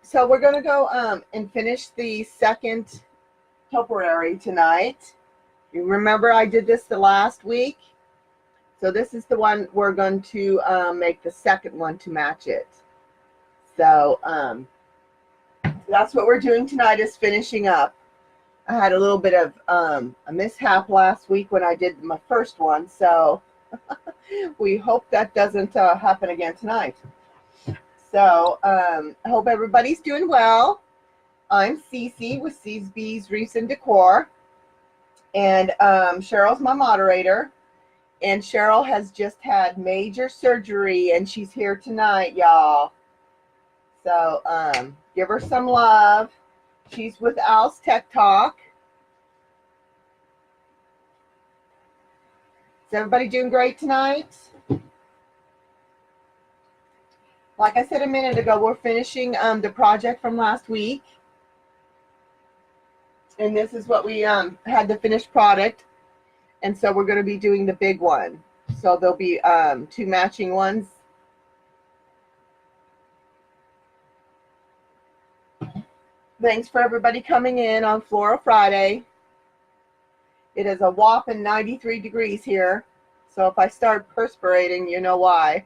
So we're going to go and finish the second topiary tonight. You remember I did this the last week? So this is the one we're going to make the second one to match it. So that's what we're doing tonight, is finishing up. I had a little bit of a mishap last week when I did my first one, so we hope that doesn't happen again tonight. So I hope everybody's doing well. I'm Cece with CesBesWreathsandDecor, and Cheryl's my moderator. And Cheryl has just had major surgery, and she's here tonight, y'all. So give her some love. She's with Al's Tech Talk. Is everybody doing great tonight? Like I said a minute ago, we're finishing the project from last week. And this is what we had the finished product. And so we're going to be doing the big one. So there'll be 2 matching ones. Thanks for everybody coming in on Floral Friday. It is a whopping 93 degrees here. So if I start perspirating, you know why.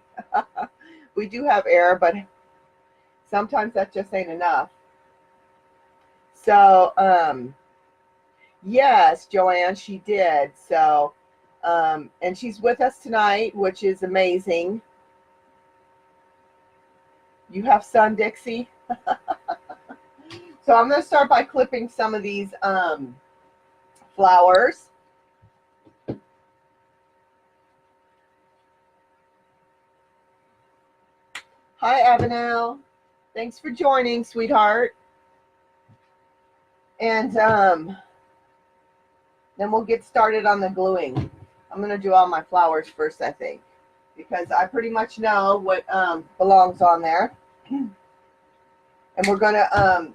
We do have air, but sometimes that just ain't enough. So, yes, Joanne, she did. So, and she's with us tonight, which is amazing. You have sun, Dixie? So I'm going to start by clipping some of these flowers. Hi, Avenel. Thanks for joining, sweetheart. And then we'll get started on the gluing. I'm going to do all my flowers first, I think, because I pretty much know what belongs on there. And we're going to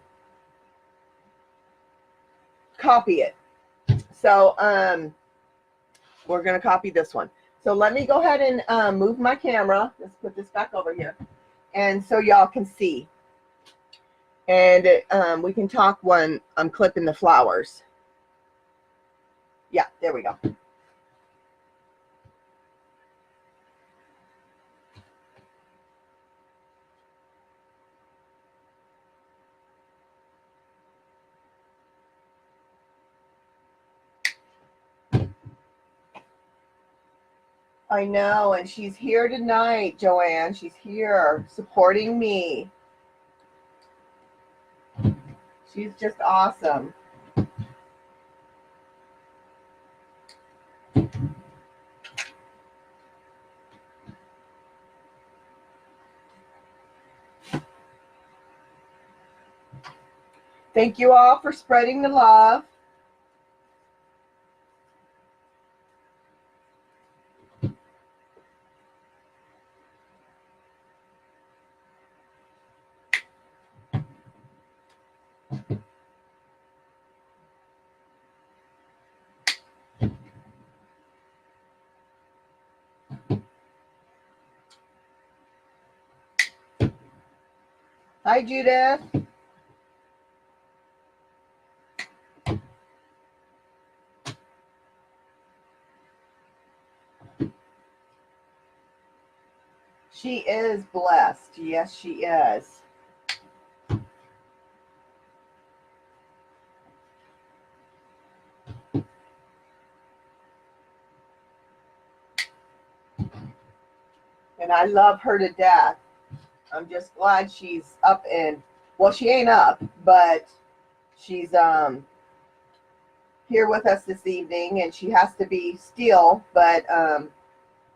copy it. So we're going to copy this one. So let me go ahead and move my camera. Let's put this back over here. And so y'all can see. And we can talk when I'm clipping the flowers. Yeah, there we go. I know, and she's here tonight, Joanne. She's here supporting me. She's just awesome. Thank you all for spreading the love. Hi, Judith. She is blessed. Yes, she is. And I love her to death. I'm just glad she's up and, well, she ain't up, but she's here with us this evening, and she has to be still, but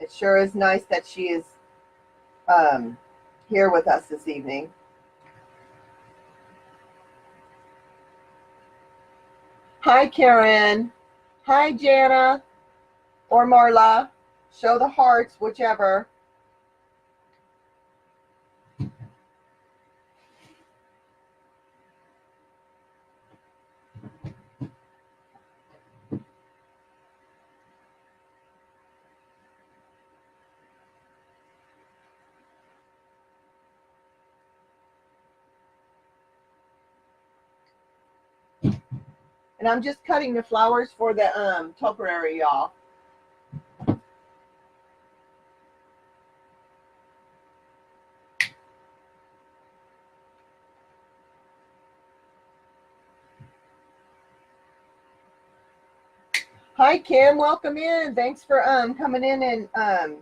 it sure is nice that she is here with us this evening. Hi, Karen. Hi, Jana or Marla. Show the hearts, whichever. And I'm just cutting the flowers for the topiary, y'all. Hi, Kim. Welcome in. Thanks for coming in and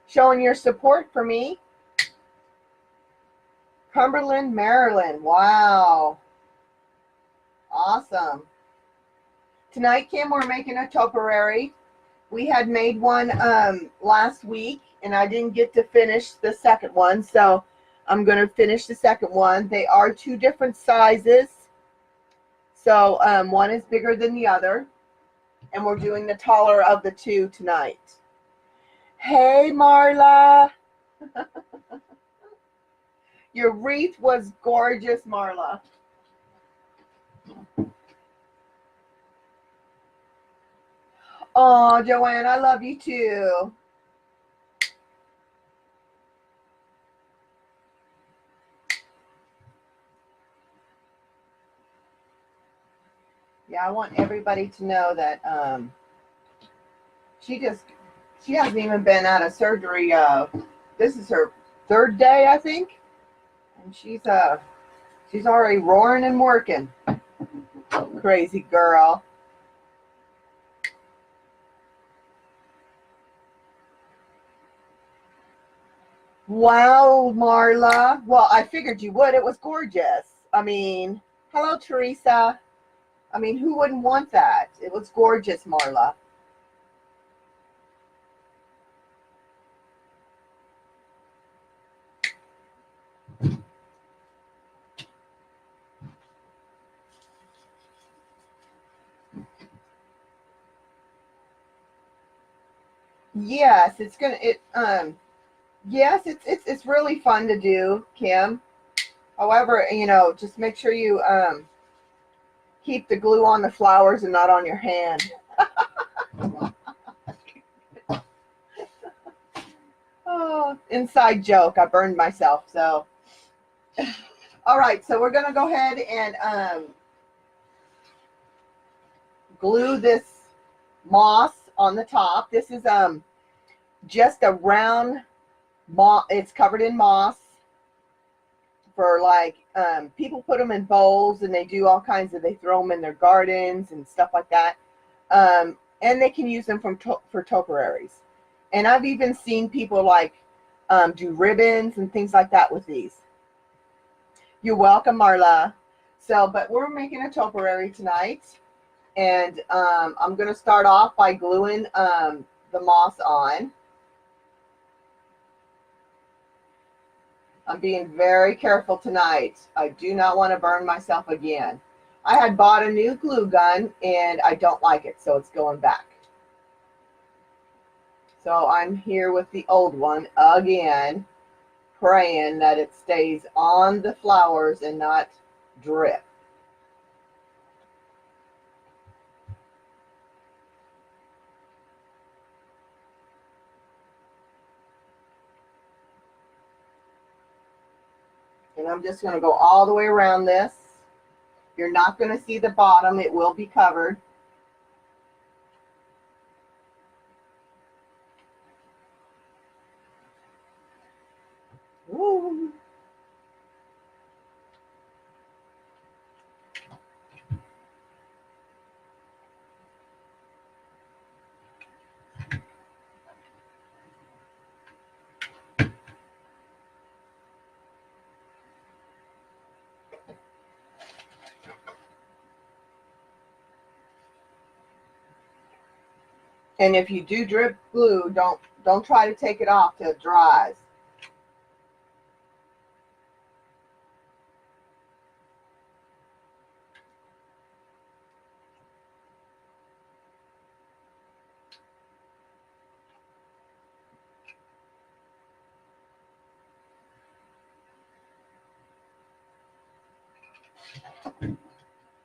showing your support for me. Cumberland, Maryland. Wow. Awesome. Tonight, Kim, we're making a topiary. We had made one last week, and I didn't get to finish the second one, so I'm going to finish the second one. They are two different sizes, so one is bigger than the other, and we're doing the taller of the two tonight. Hey, Marla. Your wreath was gorgeous, Marla. Oh, Joanne, I love you too. Yeah, I want everybody to know that she hasn't even been out of surgery. This is her third day, I think, and she's already roaring and working. Crazy girl. Wow, Marla. Well, I figured you would. It was gorgeous. I mean, hello, Teresa. I mean, who wouldn't want that? It was gorgeous, Marla. Yes, yes, it's really fun to do, Kim. However, you know, just make sure you keep the glue on the flowers and not on your hand. Oh, inside joke. I burned myself. So, all right. So we're gonna go ahead and glue this moss on the top. This is just a round moss. It's covered in moss. For like people put them in bowls and they do all kinds of. They throw them in their gardens and stuff like that. And they can use them for topiaries. And I've even seen people like do ribbons and things like that with these. You're welcome, Marla. So, but we're making a topiary tonight. And I'm going to start off by gluing the moss on. I'm being very careful tonight. I do not want to burn myself again. I had bought a new glue gun and I don't like it, so it's going back. So I'm here with the old one again, praying that it stays on the flowers and not drip. And I'm just going to go all the way around this. You're not going to see the bottom. It will be covered. Ooh. And if you do drip glue, don't try to take it off till it dries.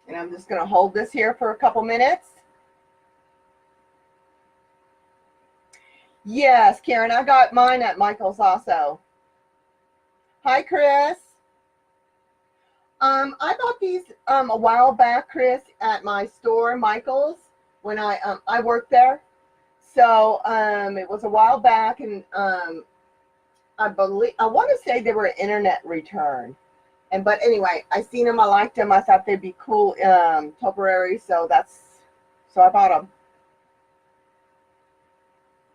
And I'm just going to hold this here for a couple minutes. Yes, Karen, I got mine at Michael's also. Hi, Chris. I bought these a while back, Chris, at my store, Michael's, when I worked there. So it was a while back, and I want to say they were an internet return. But anyway, I seen them, I liked them, I thought they'd be cool topiary, so I bought them.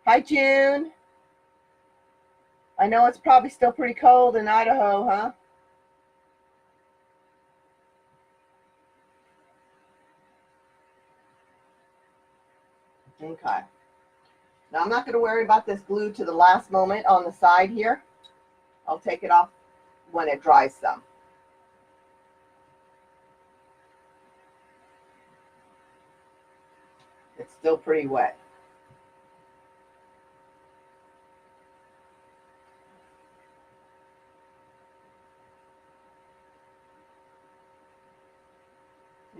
Hi, June. I know it's probably still pretty cold in Idaho, huh? Okay. Now I'm not going to worry about this glue to the last moment on the side here. I'll take it off when it dries some. It's still pretty wet.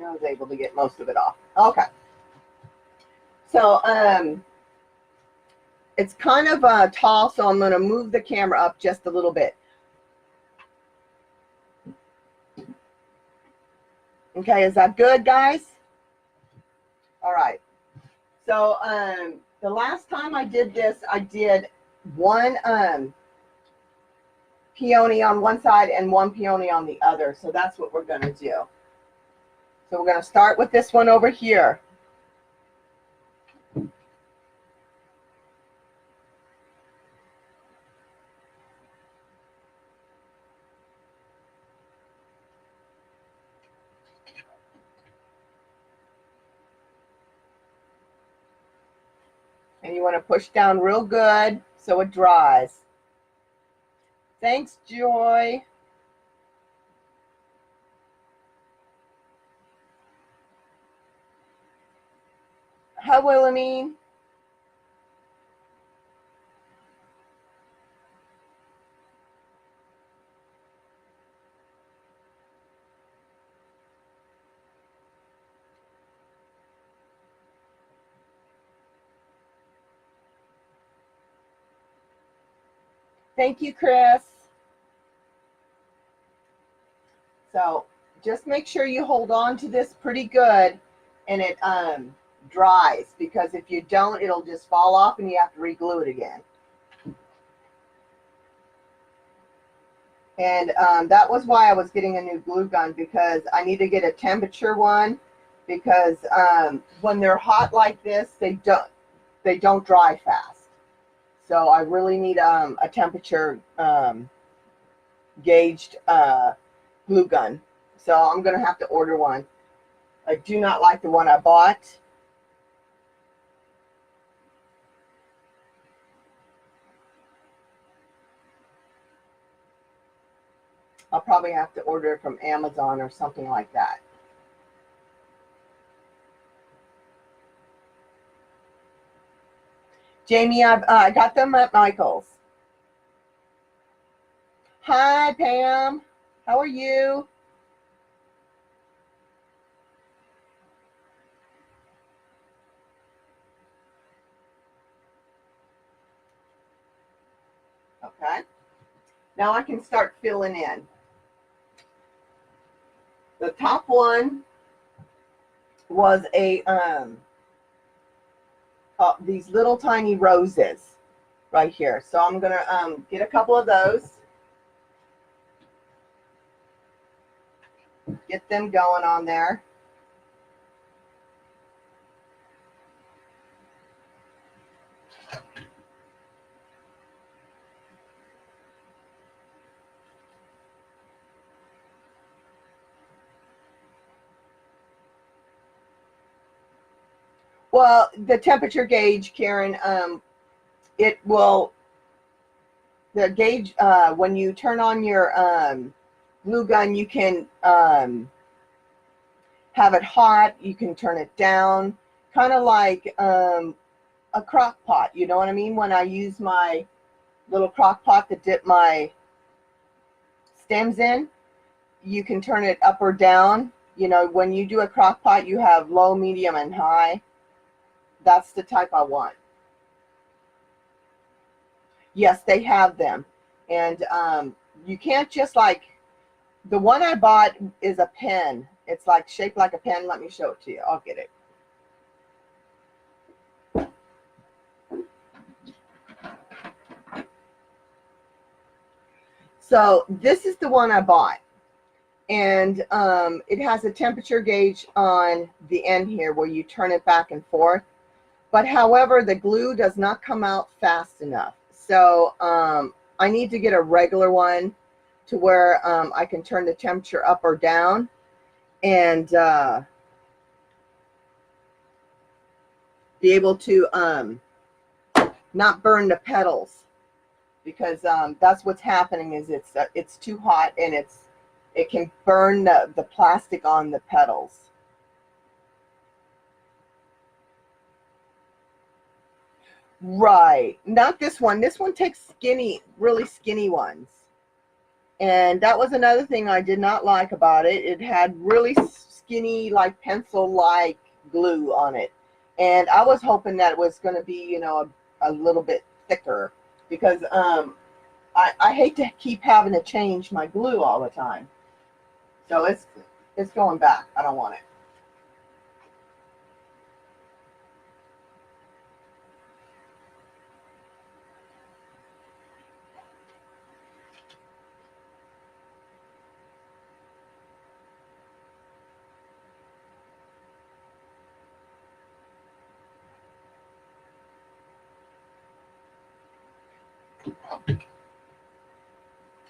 I was able to get most of it off. Okay. So it's kind of tall, so I'm going to move the camera up just a little bit. Okay, is that good, guys? All right. So the last time I did this, I did one peony on one side and one peony on the other. So that's what we're going to do. So we're going to start with this one over here. And you want to push down real good so it dries. Thanks, Joy. Hi, Wilhelmine. Thank you, Chris. So just make sure you hold on to this pretty good and it dries, because if you don't, it'll just fall off and you have to re-glue it again. And that was why I was getting a new glue gun, because I need to get a temperature one, because when they're hot like this, they don't dry fast. So I really need a temperature gauged glue gun. So I'm going to have to order one. I do not like the one I bought. I'll probably have to order it from Amazon or something like that. Jamie, I got them at Michael's. Hi, Pam. How are you? Okay. Now I can start filling in. The top one was a these little tiny roses right here. So I'm gonna get a couple of those. Get them going on there. Well, the temperature gauge, Karen, it will, the gauge, when you turn on your glue gun, you can have it hot, you can turn it down, kind of like a crock pot, you know what I mean? When I use my little crock pot to dip my stems in, you can turn it up or down. You know, when you do a crock pot, you have low, medium, and high. That's the type I want. Yes, they have them. And you can't just like The one I bought is a pen. It's like shaped like a pen. Let me show it to you. I'll get it. So this is the one I bought. And it has a temperature gauge on the end here where you turn it back and forth. But however, the glue does not come out fast enough. So I need to get a regular one to where I can turn the temperature up or down and be able to not burn the petals, because that's what's happening. Is it's too hot and it can burn the plastic on the petals. Right, not this one. This one takes skinny, really skinny ones. And that was another thing I did not like about it. It had really skinny, like pencil-like glue on it. And I was hoping that it was going to be, you know, a little bit thicker, because I hate to keep having to change my glue all the time. So it's going back. I don't want it.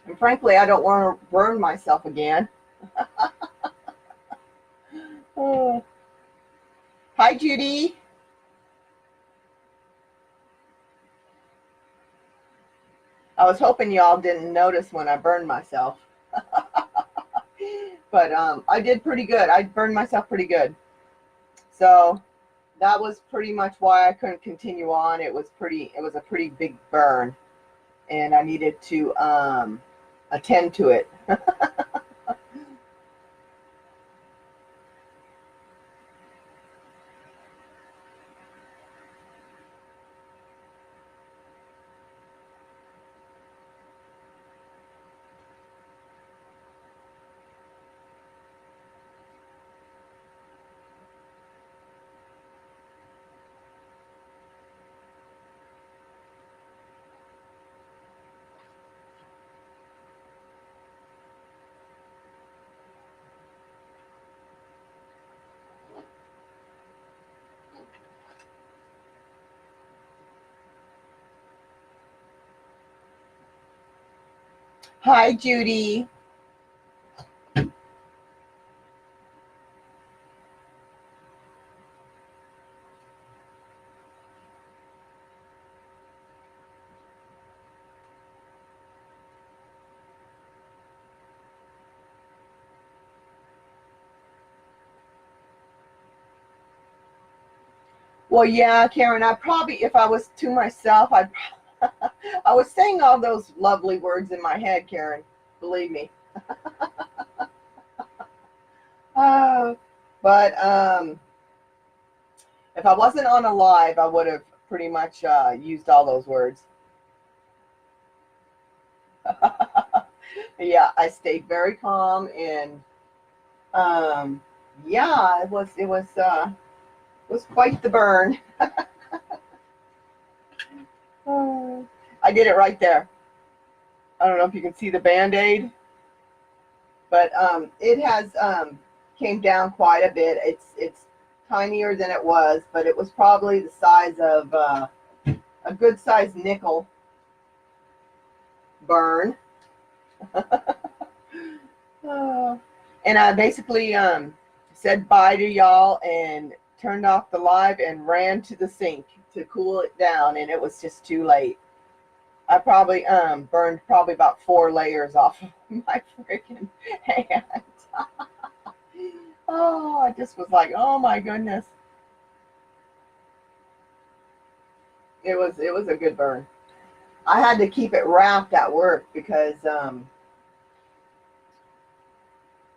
And frankly, I don't want to burn myself again. Oh. Hi, Judy. I was hoping y'all didn't notice when I burned myself. But I did pretty good. I burned myself pretty good. So that was pretty much why I couldn't continue on. It was a pretty big burn, and I needed to attend to it. Hi, Judy. Well, yeah, Karen, I probably, if I was to myself, I'd I was saying all those lovely words in my head, Karen. Believe me. Uh, but if I wasn't on a live, I would have pretty much used all those words. Yeah, I stayed very calm, and yeah, it was quite the burn. I did it right there. I don't know if you can see the Band-Aid, but it has came down quite a bit. It's tinier than it was, but it was probably the size of a good sized nickel burn. And I basically said bye to y'all and turned off the live and ran to the sink to cool it down, and it was just too late. I probably burned probably about 4 layers off of my freaking hand. Oh, I just was like, oh my goodness. It was a good burn. I had to keep it wrapped at work because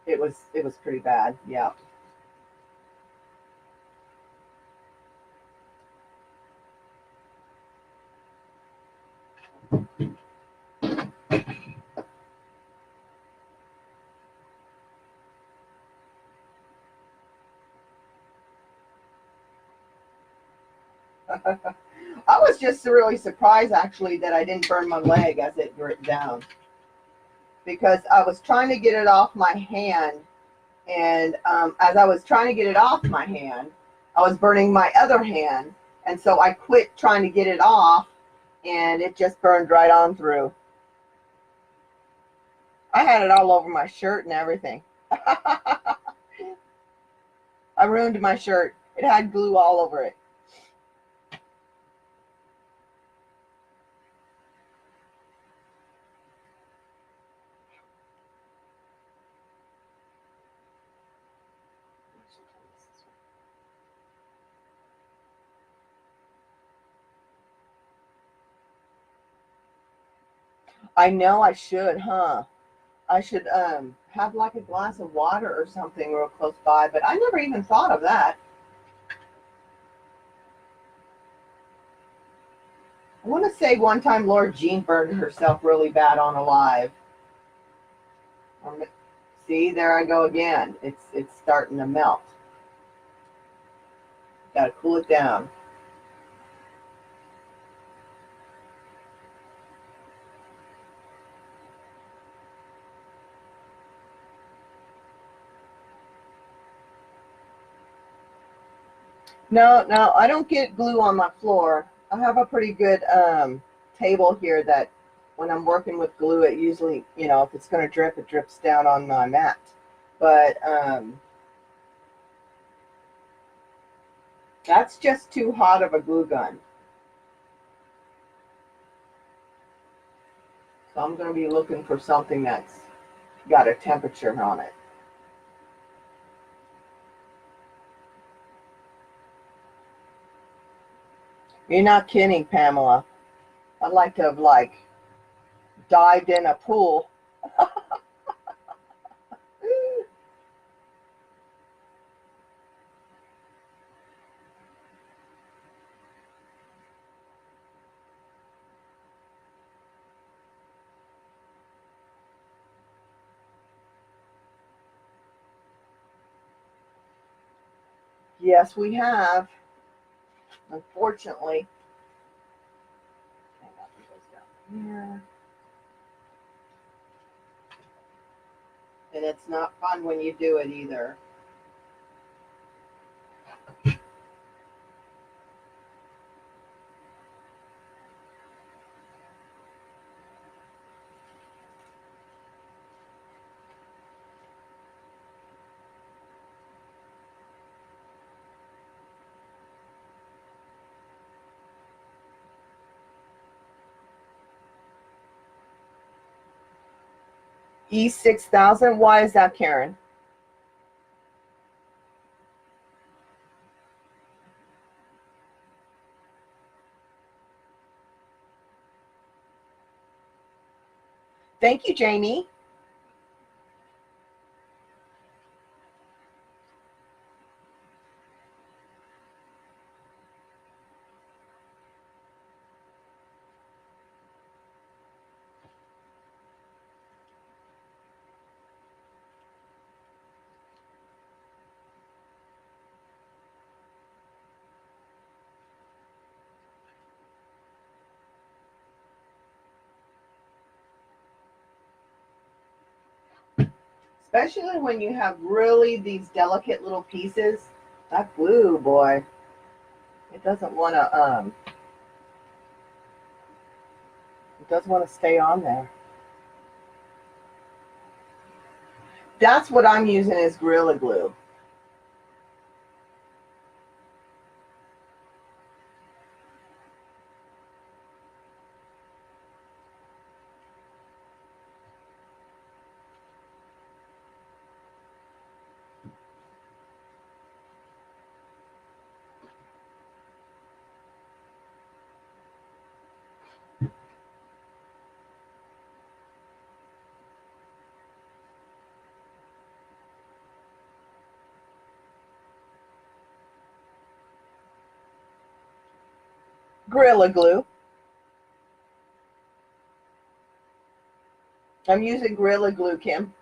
it was pretty bad. Yeah. I was just really surprised actually that I didn't burn my leg as it dripped down, because I was trying to get it off my hand, and as I was trying to get it off my hand, I was burning my other hand, and so I quit trying to get it off, and it just burned right on through. I had it all over my shirt and everything. I ruined my shirt. It had glue all over it. I know I should, huh? I should have like a glass of water or something real close by, but I never even thought of that. I want to say one time Laura Jean burned herself really bad on a live. See, there I go again. It's starting to melt. Got to cool it down. No, I don't get glue on my floor. I have a pretty good table here that when I'm working with glue, it usually, if it's going to drip, it drips down on my mat. But that's just too hot of a glue gun. So I'm going to be looking for something that's got a temperature on it. You're not kidding, Pamela. I'd like to have dived in a pool. Yes, we have. Unfortunately. Here. And it's not fun when you do it either. E6000. Why is that, Karen? Thank you, Jamie. Especially when you have really these delicate little pieces. That glue, boy, it doesn't want to stay on there. That's what I'm using is Gorilla Glue. Gorilla Glue. I'm using Gorilla Glue, Kim.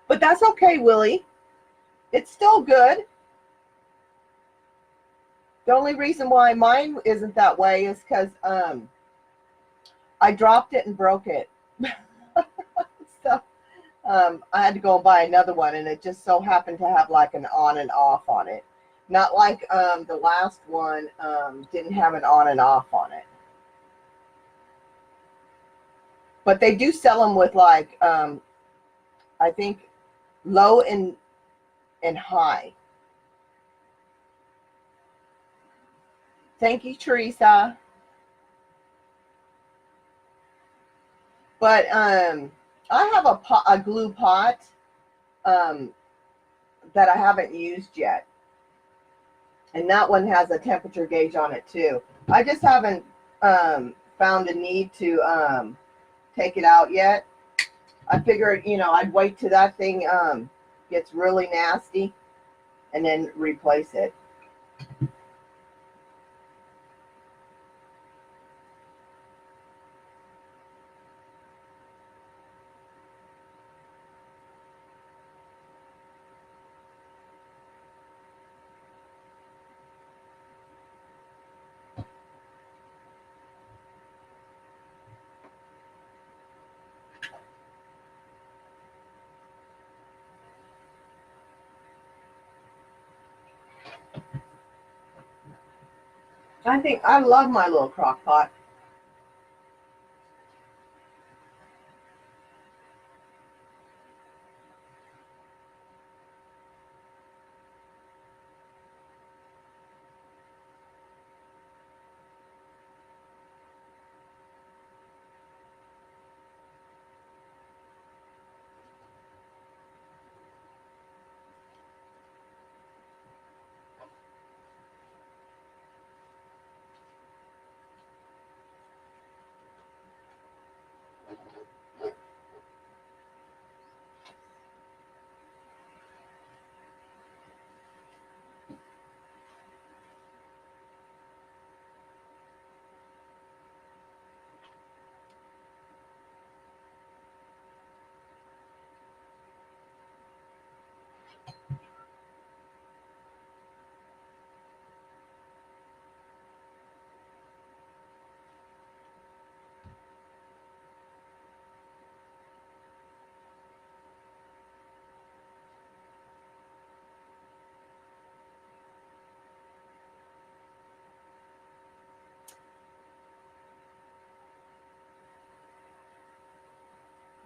But that's okay, Willie. It's still good. The only reason why mine isn't that way is because I dropped it and broke it. So I had to go and buy another one, and it just so happened to have like an on and off on it. Not like the last one didn't have an on and off on it. But they do sell them with like, I think, low and high. Thank you, Teresa. But I have a glue pot that I haven't used yet. And that one has a temperature gauge on it too. I just haven't found a need to take it out yet. I figured, you know, I'd wait till that thing gets really nasty and then replace it. I think I love my little crock pot.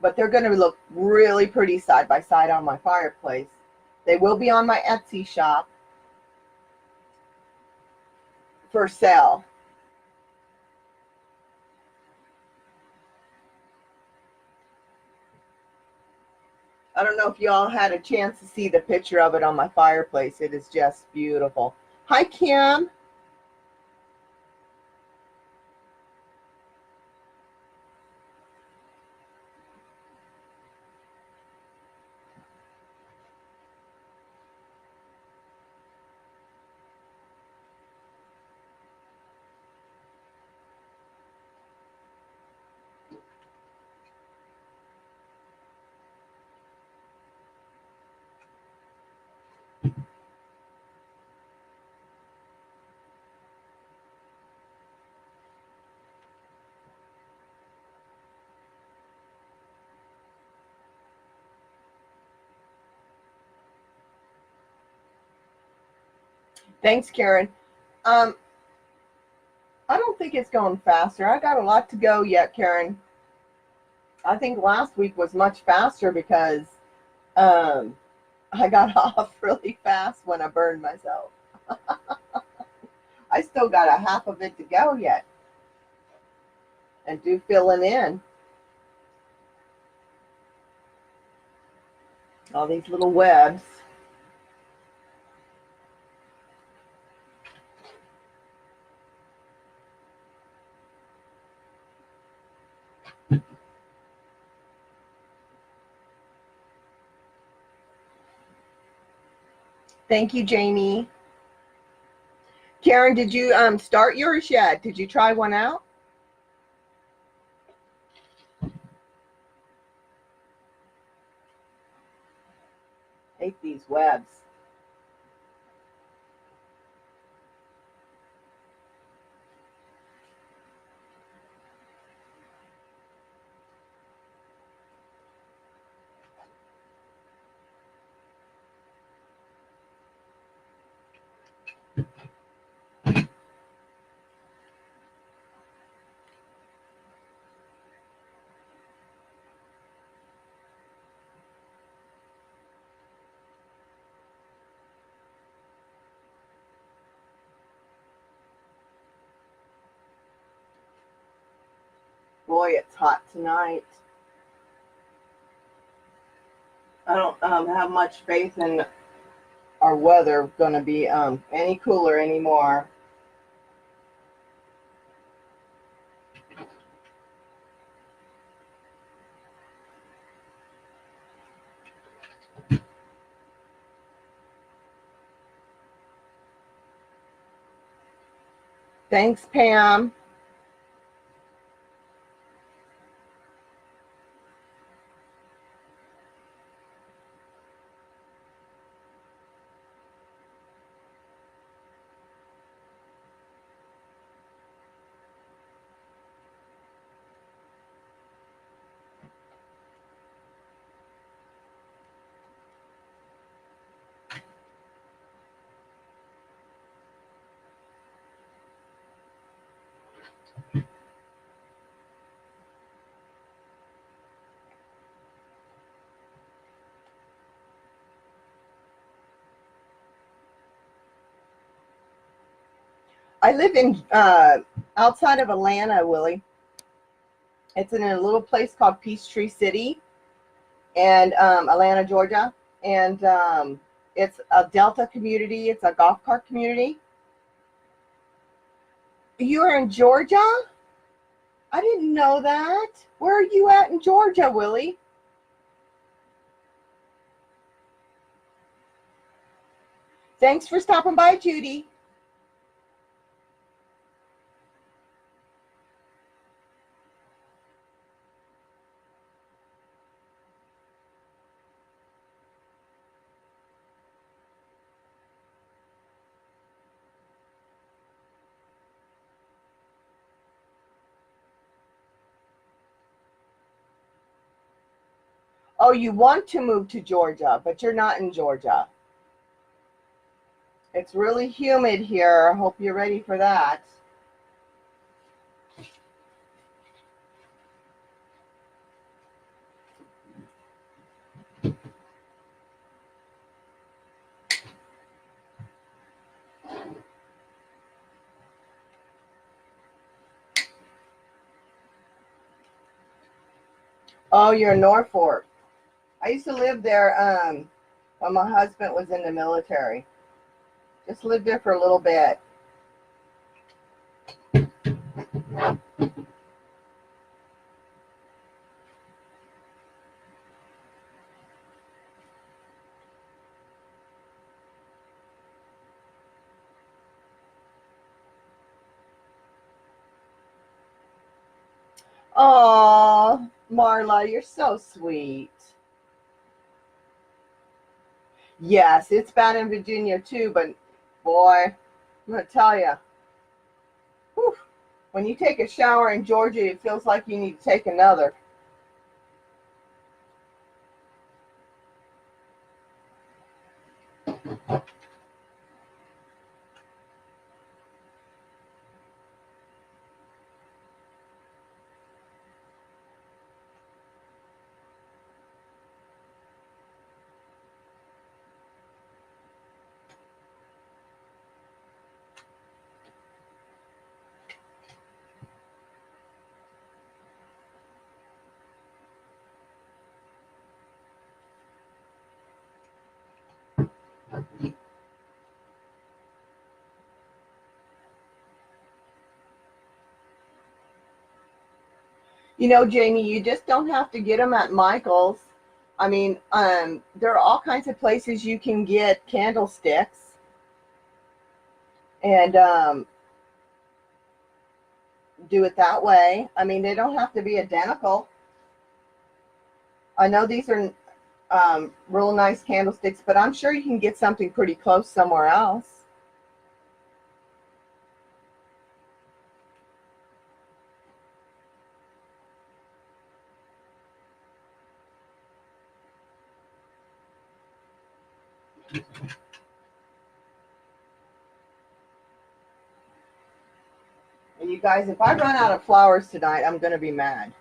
But they're going to look really pretty side by side on my fireplace. They will be on my Etsy shop for sale. I don't know if you all had a chance to see the picture of it on my fireplace. It is just beautiful. Hi, Kim. Thanks, Karen. I don't think it's going faster. I got a lot to go yet, Karen. I think last week was much faster because I got off really fast when I burned myself. I still got a half of it to go yet. And do filling in. All these little webs. Thank you, Jamie. Karen, did you start yours yet? Did you try one out? Hate these webs. Boy, it's hot tonight. I don't have much faith in our weather going to be any cooler anymore. Thanks, Pam. I live in outside of Atlanta, Willie. It's in a little place called Peachtree City, and Atlanta, Georgia. And it's a Delta community. It's a golf cart community. You are in Georgia? I didn't know that. Where are you at in Georgia, Willie? Thanks for stopping by, Judy. Oh, you want to move to Georgia, but you're not in Georgia. It's really humid here. I hope you're ready for that. Oh, you're in Norfolk. I used to live there when my husband was in the military. Just lived there for a little bit. Oh, Marla, you're so sweet. Yes, it's bad in Virginia too, but boy, I'm going to tell you, whew, when you take a shower in Georgia, it feels like you need to take another. You know, Jamie, you just don't have to get them at Michael's. I mean, there are all kinds of places you can get candlesticks, and do it that way. I mean, they don't have to be identical. I know these are real nice candlesticks, but I'm sure you can get something pretty close somewhere else. And you guys, if I run out of flowers tonight, I'm going to be mad.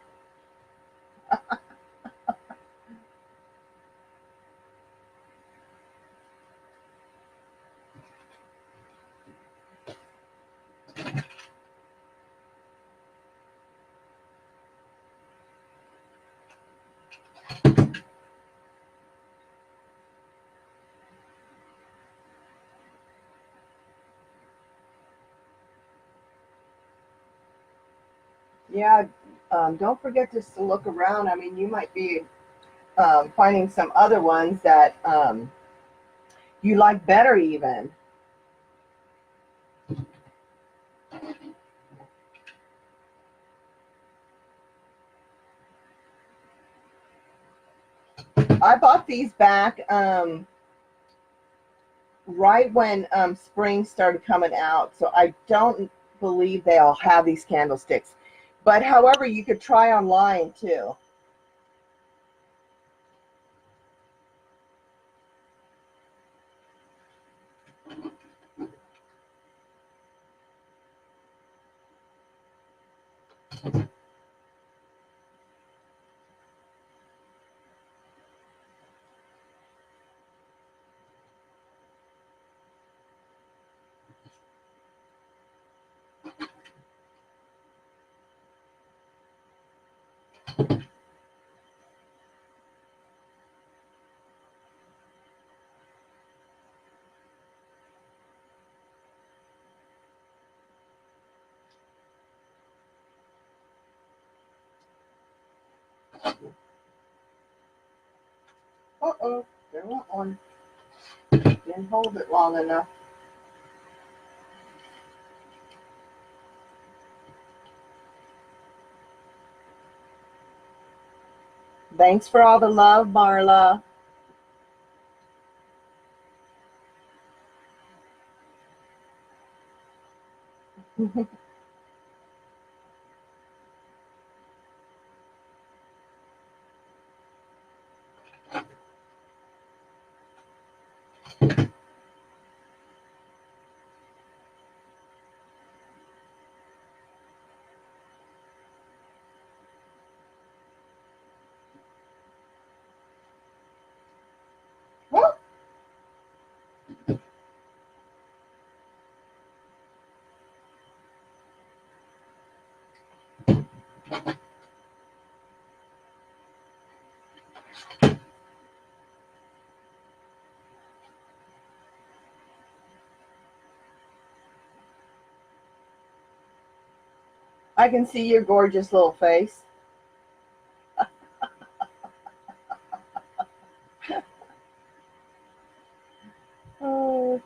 Yeah, don't forget just to look around. I mean, you might be finding some other ones that you like better even. I bought these back right when spring started coming out, so I don't believe they all have these candlesticks. But however, you could try online too. Uh-oh, there went one. Didn't hold it long enough. Thanks for all the love, Marla. I can see your gorgeous little face. Oh.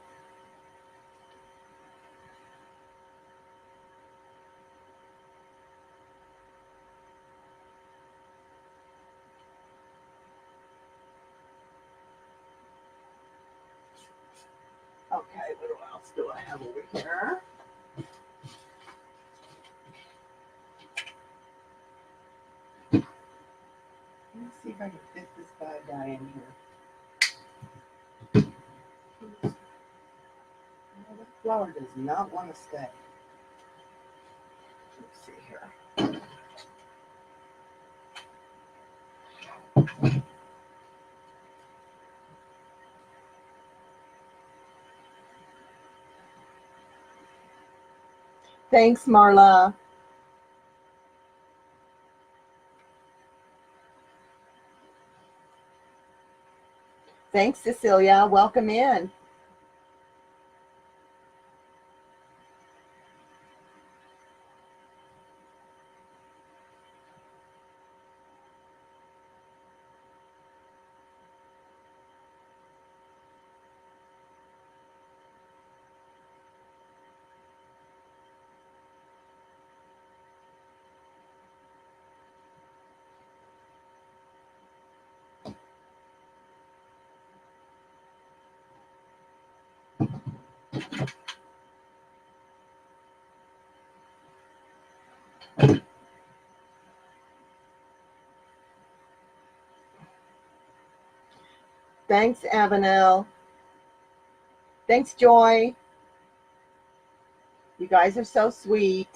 Okay, what else do I have over here? Let me see if I can fit this bad guy in here. No, the flower does not want to stay. Let's see here. Thanks, Marla. Thanks, Cecilia. Welcome in. Thanks, Avenel. Thanks, Joy. You guys are so sweet.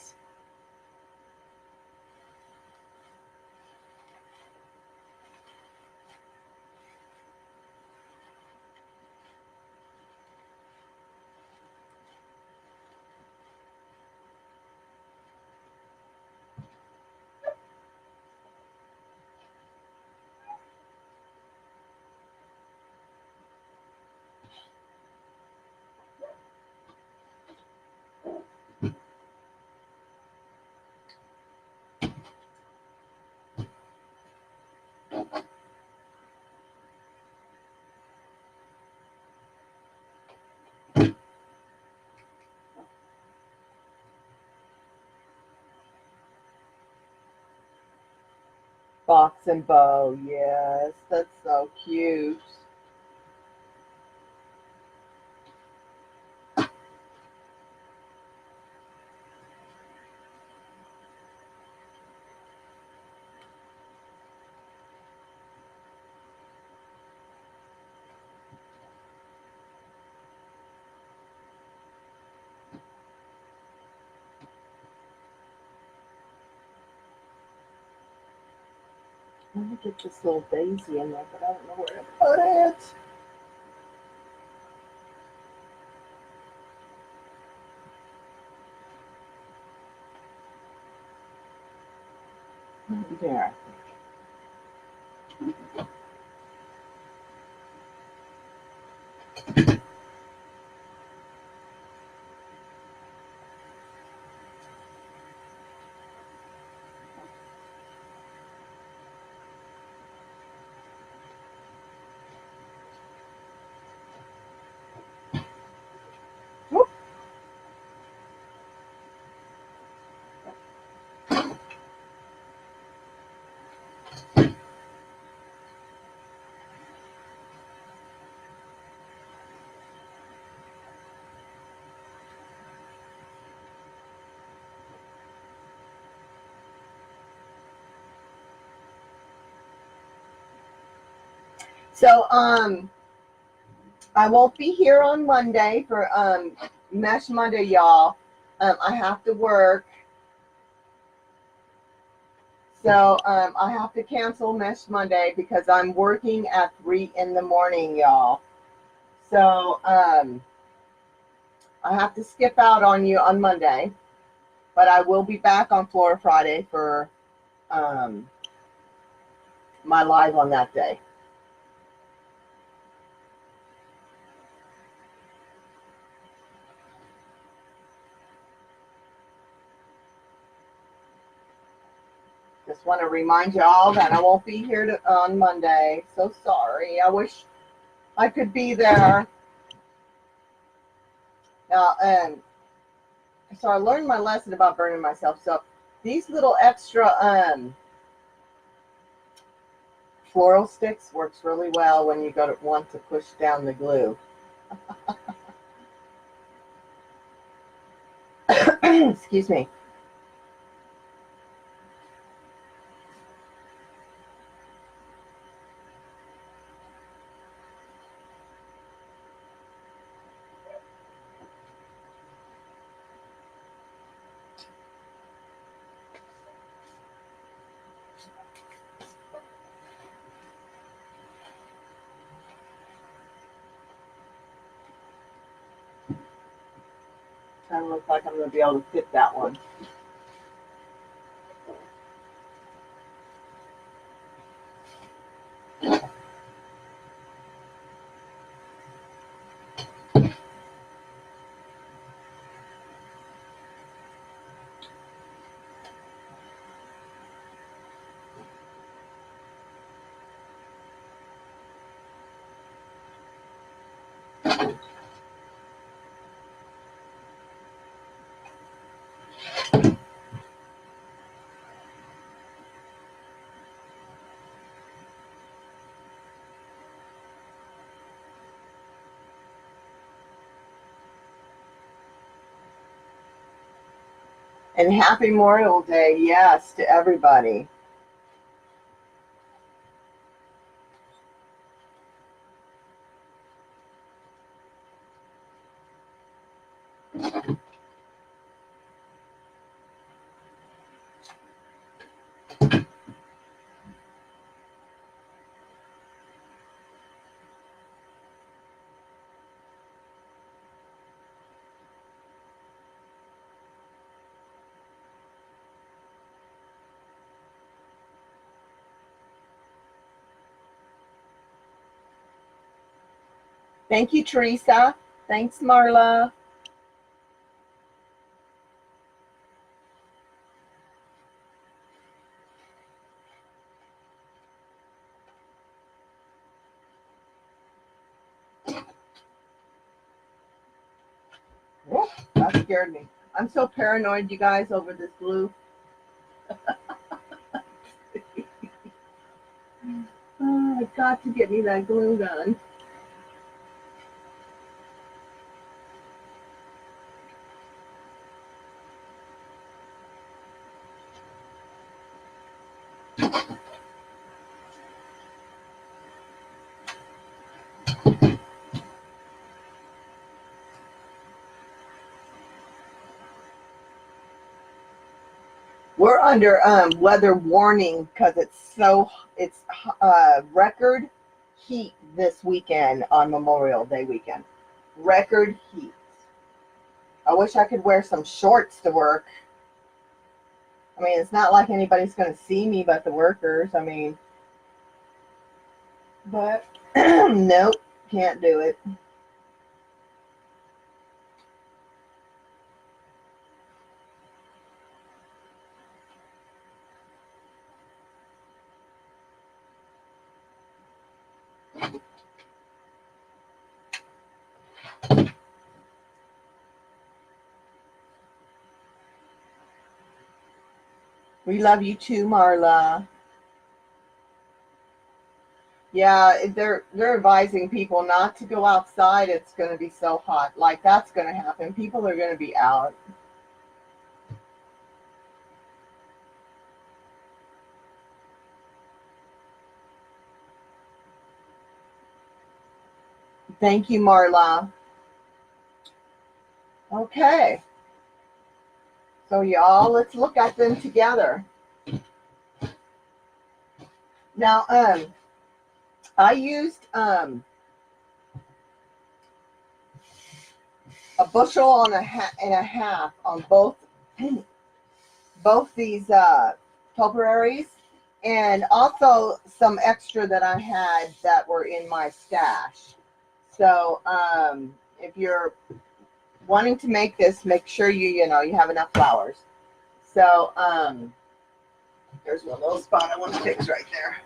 Box and bow, yes, that's so cute. Let me get this little daisy in there, but I don't know where to put it. There. Whoop. So, I won't be here on Monday for Mesh Monday, y'all. I have to work. So I have to cancel Mesh Monday because I'm working at 3 in the morning, y'all. So I have to skip out on you on Monday, but I will be back on Flora Friday for my live on that day. Just want to remind y'all that I won't be here on Monday. So sorry. I wish I could be there. Now, so I learned my lesson about burning myself. So these little extra floral sticks works really well when you want to push down the glue. Excuse me. Kind of looks like I'm going to be able to fit that one. And happy Memorial Day, yes, to everybody. Thank you, Teresa. Thanks, Marla. Whoop, that scared me. I'm so paranoid, you guys, over this glue. Oh, I've got to get me that glue gun. We're under weather warning because it's record heat this weekend on Memorial Day weekend. Record heat. I wish I could wear some shorts to work. I mean, it's not like anybody's going to see me but the workers. I mean, but nope, can't do it. We love you too, Marla. Yeah, they're advising people not to go outside. It's going to be so hot. Like, that's going to happen. People are going to be out. Thank you, Marla. Okay. So y'all, let's look at them together. Now, I used a bushel and a half on both these topiaries, and also some extra that I had that were in my stash. So if you're wanting to make this, make sure you have enough flowers. So there's one little spot I want to fix right there.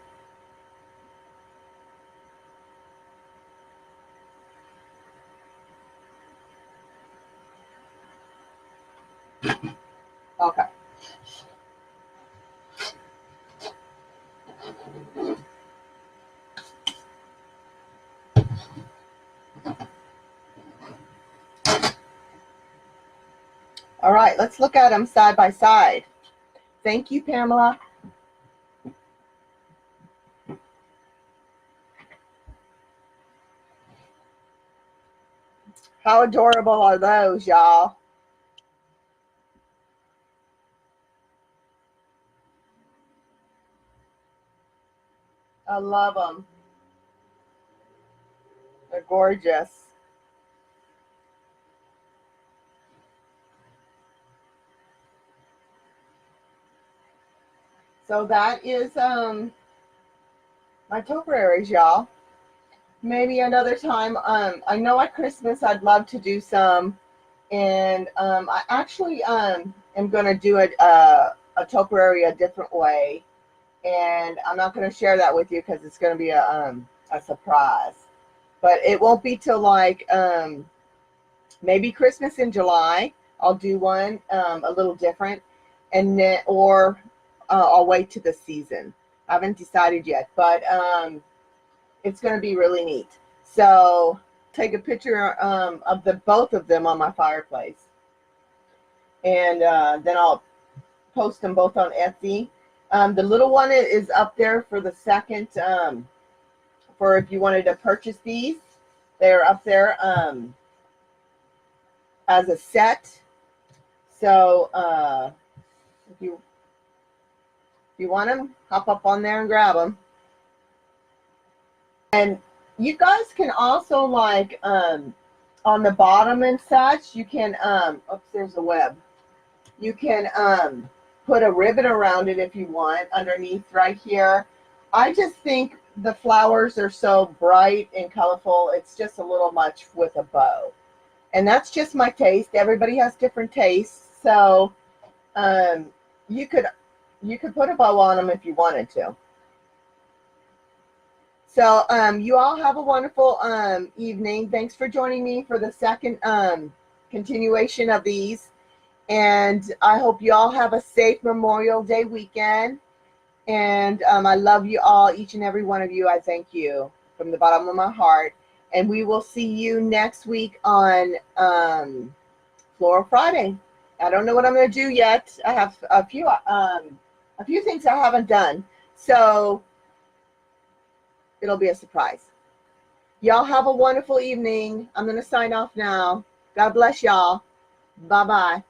Okay. All right, let's look at them side by side. Thank you, Pamela. How adorable are those, y'all? I love them. They're gorgeous. So that is my topiaries, y'all. Maybe another time. I know at Christmas I'd love to do some, and I actually am going to do a topiary a different way, and I'm not going to share that with you because it's going to be a surprise. But it won't be till like maybe Christmas in July. I'll do one a little different, and then I'll wait to the season. I haven't decided yet, but it's going to be really neat. So take a picture of both of them on my fireplace. and then I'll post them both on Etsy. The little one is up there for the second, for if you wanted to purchase these. They're up there as a set. So if you want them, hop up on there and grab them. And you guys can also, like, on the bottom and such, you can, oops, there's a web. You can put a ribbon around it if you want, underneath right here. I just think the flowers are so bright and colorful, it's just a little much with a bow. And that's just my taste. Everybody has different tastes. So you could put a bow on them if you wanted to. So you all have a wonderful evening. Thanks for joining me for the second continuation of these. And I hope you all have a safe Memorial Day weekend. And I love you all, each and every one of you. I thank you from the bottom of my heart. And we will see you next week on Floral Friday. I don't know what I'm going to do yet. I have a few things I haven't done. So it'll be a surprise. Y'all have a wonderful evening. I'm going to sign off now. God bless y'all. Bye-bye.